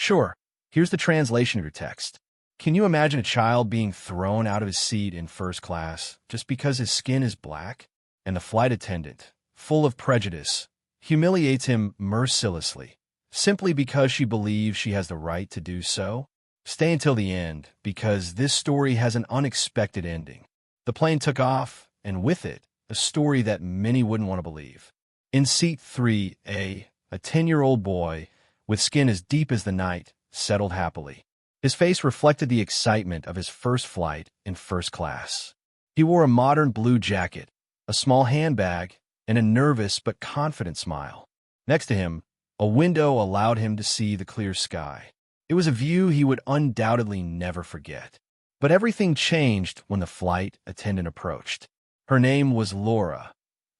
Sure, here's the translation of your text. Can you imagine a child being thrown out of his seat in first class just because his skin is black? And the flight attendant, full of prejudice, humiliates him mercilessly, simply because she believes she has the right to do so? Stay until the end, because this story has an unexpected ending. The plane took off, and with it, a story that many wouldn't want to believe. In seat 3A, a 10-year-old boy, with skin as deep as the night, settled happily. His face reflected the excitement of his first flight in first class. He wore a modern blue jacket, a small handbag, and a nervous but confident smile. Next to him, a window allowed him to see the clear sky. It was a view he would undoubtedly never forget. But everything changed when the flight attendant approached. Her name was Laura,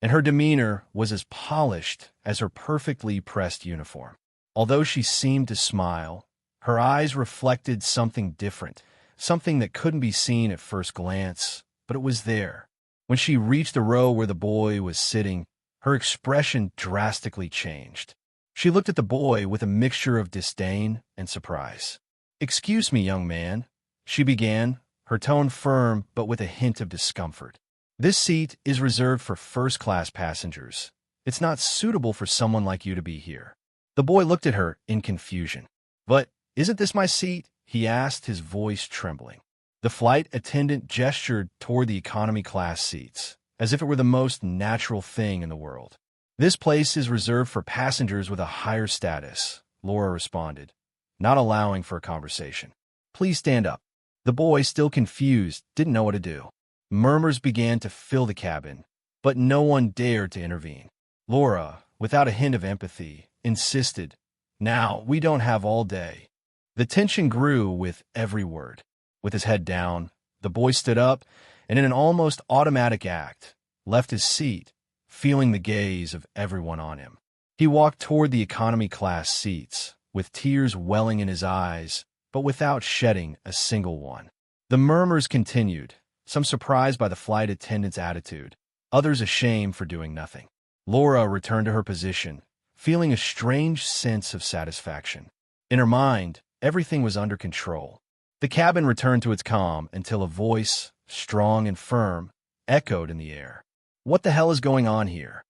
and her demeanor was as polished as her perfectly pressed uniform. Although she seemed to smile, her eyes reflected something different, something that couldn't be seen at first glance, but it was there. When she reached the row where the boy was sitting, her expression drastically changed. She looked at the boy with a mixture of disdain and surprise. "Excuse me, young man," she began, her tone firm but with a hint of discomfort. "This seat is reserved for first-class passengers. It's not suitable for someone like you to be here." The boy looked at her in confusion. "But isn't this my seat?" he asked, his voice trembling. The flight attendant gestured toward the economy class seats, as if it were the most natural thing in the world. "This place is reserved for passengers with a higher status," Laura responded, not allowing for a conversation. "Please stand up." The boy, still confused, didn't know what to do. Murmurs began to fill the cabin, but no one dared to intervene. Laura, without a hint of empathy, insisted, "Now, we don't have all day." The tension grew with every word. With his head down, the boy stood up and, in an almost automatic act, left his seat, feeling the gaze of everyone on him. He walked toward the economy class seats, with tears welling in his eyes, but without shedding a single one. The murmurs continued, some surprised by the flight attendant's attitude, others ashamed for doing nothing. Laura returned to her position, feeling a strange sense of satisfaction. In her mind, everything was under control. The cabin returned to its calm until a voice, strong and firm, echoed in the air. "What the hell is going on here?"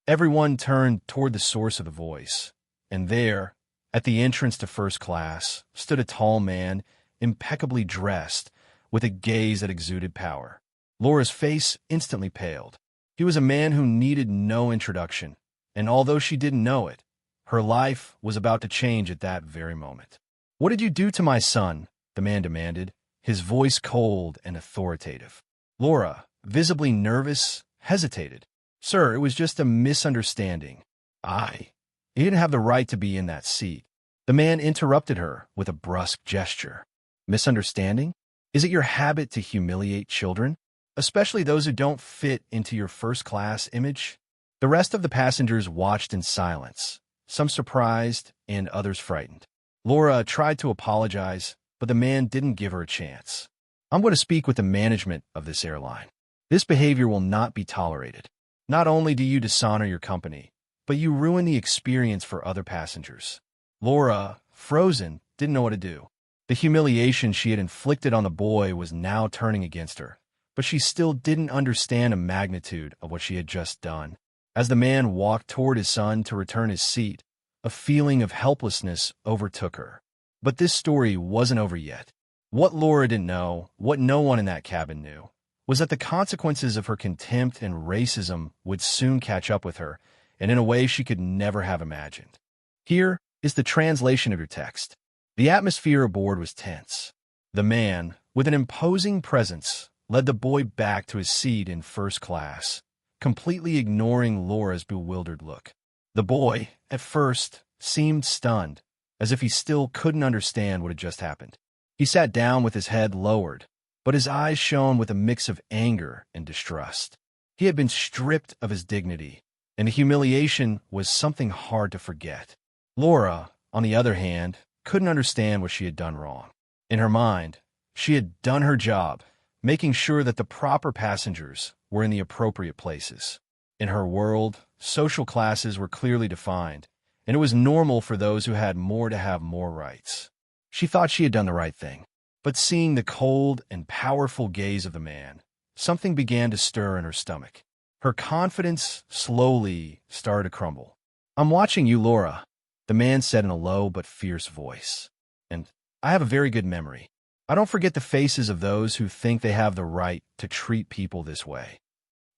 Everyone turned toward the source of the voice, and there, at the entrance to first class, stood a tall man, impeccably dressed, with a gaze that exuded power. Laura's face instantly paled. He was a man who needed no introduction, and although she didn't know it, her life was about to change at that very moment. "What did you do to my son?" the man demanded, his voice cold and authoritative. Laura, visibly nervous, hesitated. "Sir, it was just a misunderstanding. He didn't have the right to be in that seat." The man interrupted her with a brusque gesture. "Misunderstanding? Is it your habit to humiliate children, especially those who don't fit into your first-class image?" The rest of the passengers watched in silence, some surprised and others frightened. Laura tried to apologize, but the man didn't give her a chance. "I'm going to speak with the management of this airline. This behavior will not be tolerated. Not only do you dishonor your company, but you ruin the experience for other passengers." Laura, frozen, didn't know what to do. The humiliation she had inflicted on the boy was now turning against her, but she still didn't understand the magnitude of what she had just done. As the man walked toward his son to return his seat, a feeling of helplessness overtook her. But this story wasn't over yet. What Laura didn't know, what no one in that cabin knew, was that the consequences of her contempt and racism would soon catch up with her, and in a way she could never have imagined. Here is the translation of your text. The atmosphere aboard was tense. The man, with an imposing presence, led the boy back to his seat in first class, completely ignoring Laura's bewildered look. The boy, at first, seemed stunned, as if he still couldn't understand what had just happened. He sat down with his head lowered, but his eyes shone with a mix of anger and distrust. He had been stripped of his dignity, and the humiliation was something hard to forget. Laura, on the other hand, couldn't understand what she had done wrong. In her mind, she had done her job, making sure that the proper passengers were in the appropriate places. In her world, social classes were clearly defined, and it was normal for those who had more to have more rights. She thought she had done the right thing. But seeing the cold and powerful gaze of the man, something began to stir in her stomach. Her confidence slowly started to crumble. "I'm watching you, Laura," the man said in a low but fierce voice. "And I have a very good memory. I don't forget the faces of those who think they have the right to treat people this way."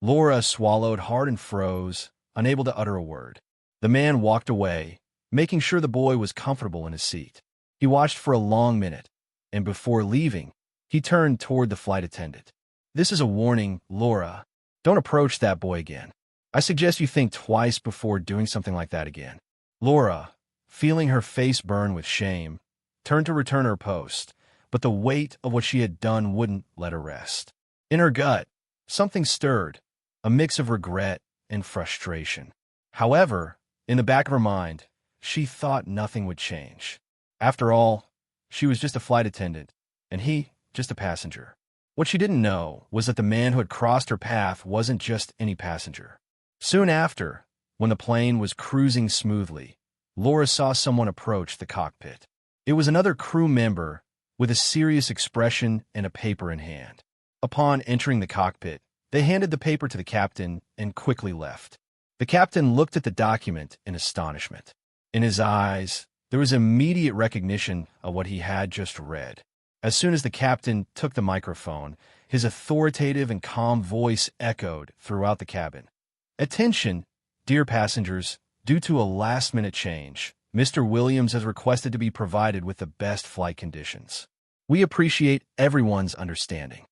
Laura swallowed hard and froze, unable to utter a word. The man walked away, making sure the boy was comfortable in his seat. He watched for a long minute, and before leaving, he turned toward the flight attendant. "This is a warning, Laura. Don't approach that boy again. I suggest you think twice before doing something like that again." Laura, feeling her face burn with shame, turned to return her post, but the weight of what she had done wouldn't let her rest. In her gut, something stirred, a mix of regret and frustration. However, in the back of her mind, she thought nothing would change. After all, she was just a flight attendant, and he just a passenger. What she didn't know was that the man who had crossed her path wasn't just any passenger. Soon after, when the plane was cruising smoothly, Laura saw someone approach the cockpit. It was another crew member with a serious expression and a paper in hand. Upon entering the cockpit, they handed the paper to the captain and quickly left. The captain looked at the document in astonishment. In his eyes, there was immediate recognition of what he had just read. As soon as the captain took the microphone, his authoritative and calm voice echoed throughout the cabin. "Attention, dear passengers, due to a last-minute change, Mr. Williams has requested to be provided with the best flight conditions. We appreciate everyone's understanding."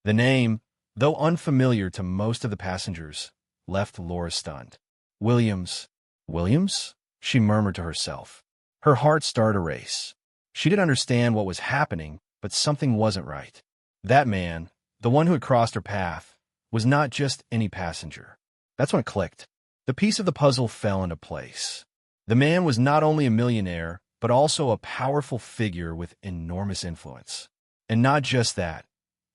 The name, though unfamiliar to most of the passengers, left Laura stunned. "Williams? Williams?" she murmured to herself. Her heart started to race. She didn't understand what was happening, but something wasn't right. That man, the one who had crossed her path, was not just any passenger. That's when it clicked. The piece of the puzzle fell into place. The man was not only a millionaire, but also a powerful figure with enormous influence. And not just that.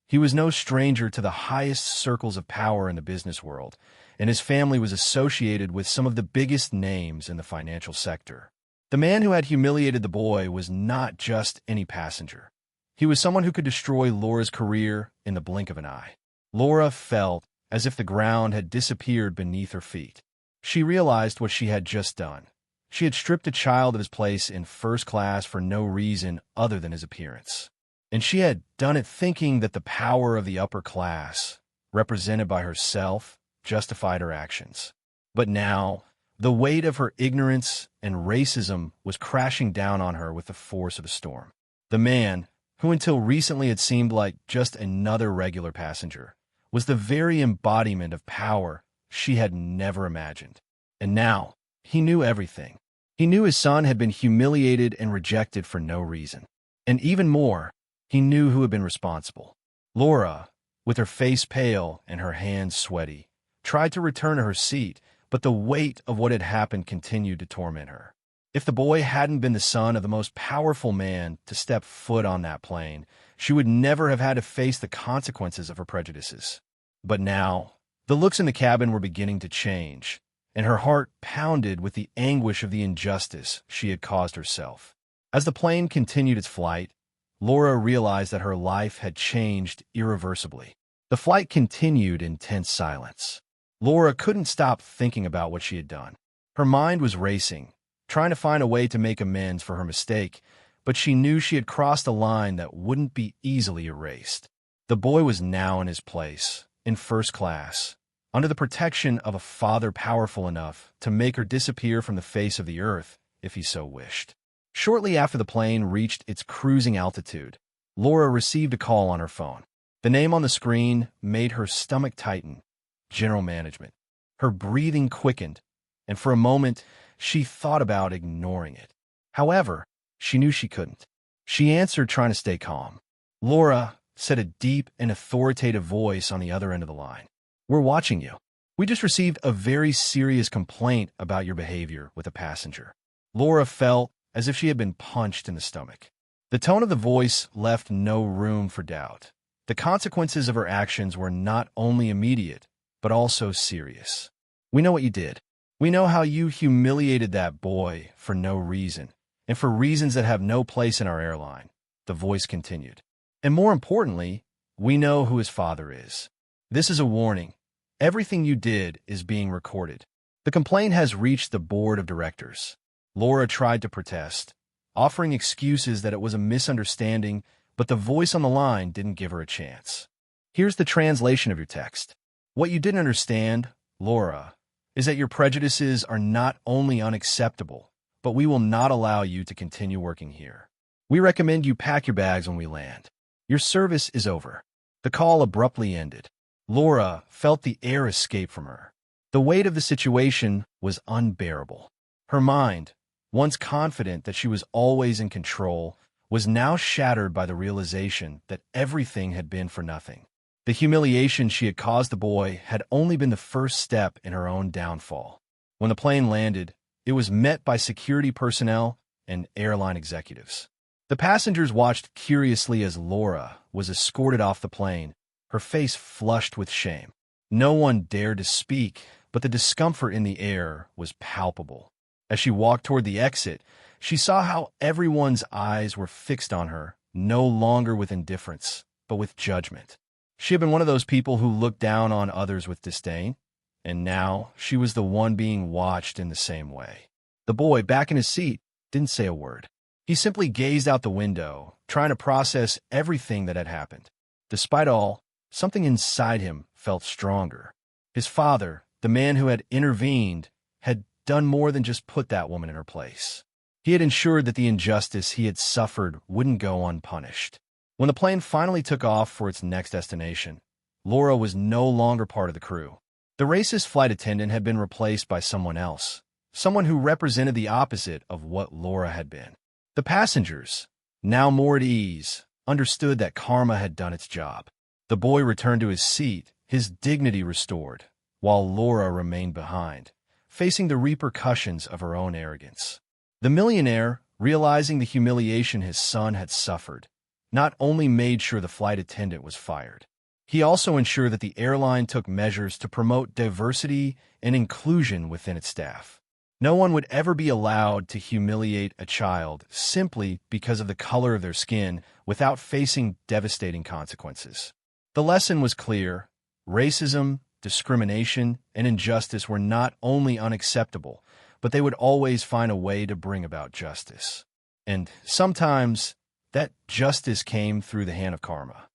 He was no stranger to the highest circles of power in the business world, and his family was associated with some of the biggest names in the financial sector. The man who had humiliated the boy was not just any passenger. He was someone who could destroy Laura's career in the blink of an eye. Laura felt as if the ground had disappeared beneath her feet. She realized what she had just done. She had stripped a child of his place in first class for no reason other than his appearance. And she had done it thinking that the power of the upper class, represented by herself, justified her actions. But now, the weight of her ignorance and racism was crashing down on her with the force of a storm. The man, who until recently had seemed like just another regular passenger, was the very embodiment of power she had never imagined. And now, he knew everything. He knew his son had been humiliated and rejected for no reason. And even more, he knew who had been responsible. Laura, with her face pale and her hands sweaty, tried to return to her seat, but the weight of what had happened continued to torment her. If the boy hadn't been the son of the most powerful man to step foot on that plane, she would never have had to face the consequences of her prejudices. But now, the looks in the cabin were beginning to change, and her heart pounded with the anguish of the injustice she had caused herself. As the plane continued its flight, Laura realized that her life had changed irreversibly. The flight continued in tense silence. Laura couldn't stop thinking about what she had done. Her mind was racing, trying to find a way to make amends for her mistake, but she knew she had crossed a line that wouldn't be easily erased. The boy was now in his place, in first class, under the protection of a father powerful enough to make her disappear from the face of the earth if he so wished. Shortly after the plane reached its cruising altitude, Laura received a call on her phone. The name on the screen made her stomach tighten. General Management. Her breathing quickened, and for a moment, she thought about ignoring it. However, she knew she couldn't. She answered, trying to stay calm. "Laura," said a deep and authoritative voice on the other end of the line. "We're watching you. We just received a very serious complaint about your behavior with a passenger." Laura felt as if she had been punched in the stomach. The tone of the voice left no room for doubt. The consequences of her actions were not only immediate, but also serious. "We know what you did. We know how you humiliated that boy for no reason, and for reasons that have no place in our airline," the voice continued. "And more importantly, we know who his father is. This is a warning. Everything you did is being recorded. The complaint has reached the board of directors." Laura tried to protest, offering excuses that it was a misunderstanding, but the voice on the line didn't give her a chance. "Here's the translation of your text. What you didn't understand, Laura, is that your prejudices are not only unacceptable, but we will not allow you to continue working here. We recommend you pack your bags when we land. Your service is over." The call abruptly ended. Laura felt the air escape from her. The weight of the situation was unbearable. Her mind, once confident that she was always in control, was now shattered by the realization that everything had been for nothing. The humiliation she had caused the boy had only been the first step in her own downfall. When the plane landed, it was met by security personnel and airline executives. The passengers watched curiously as Laura was escorted off the plane, her face flushed with shame. No one dared to speak, but the discomfort in the air was palpable. As she walked toward the exit, she saw how everyone's eyes were fixed on her, no longer with indifference, but with judgment. She had been one of those people who looked down on others with disdain, and now she was the one being watched in the same way. The boy, back in his seat, didn't say a word. He simply gazed out the window, trying to process everything that had happened. Despite all, something inside him felt stronger. His father, the man who had intervened, had done more than just put that woman in her place. He had ensured that the injustice he had suffered wouldn't go unpunished. When the plane finally took off for its next destination, Laura was no longer part of the crew. The racist flight attendant had been replaced by someone else, someone who represented the opposite of what Laura had been. The passengers, now more at ease, understood that karma had done its job. The boy returned to his seat, his dignity restored, while Laura remained behind, facing the repercussions of her own arrogance. The millionaire, realizing the humiliation his son had suffered, not only made sure the flight attendant was fired, he also ensured that the airline took measures to promote diversity and inclusion within its staff. No one would ever be allowed to humiliate a child simply because of the color of their skin without facing devastating consequences. The lesson was clear. Racism, discrimination, and injustice were not only unacceptable, but they would always find a way to bring about justice. And sometimes that justice came through the hand of karma.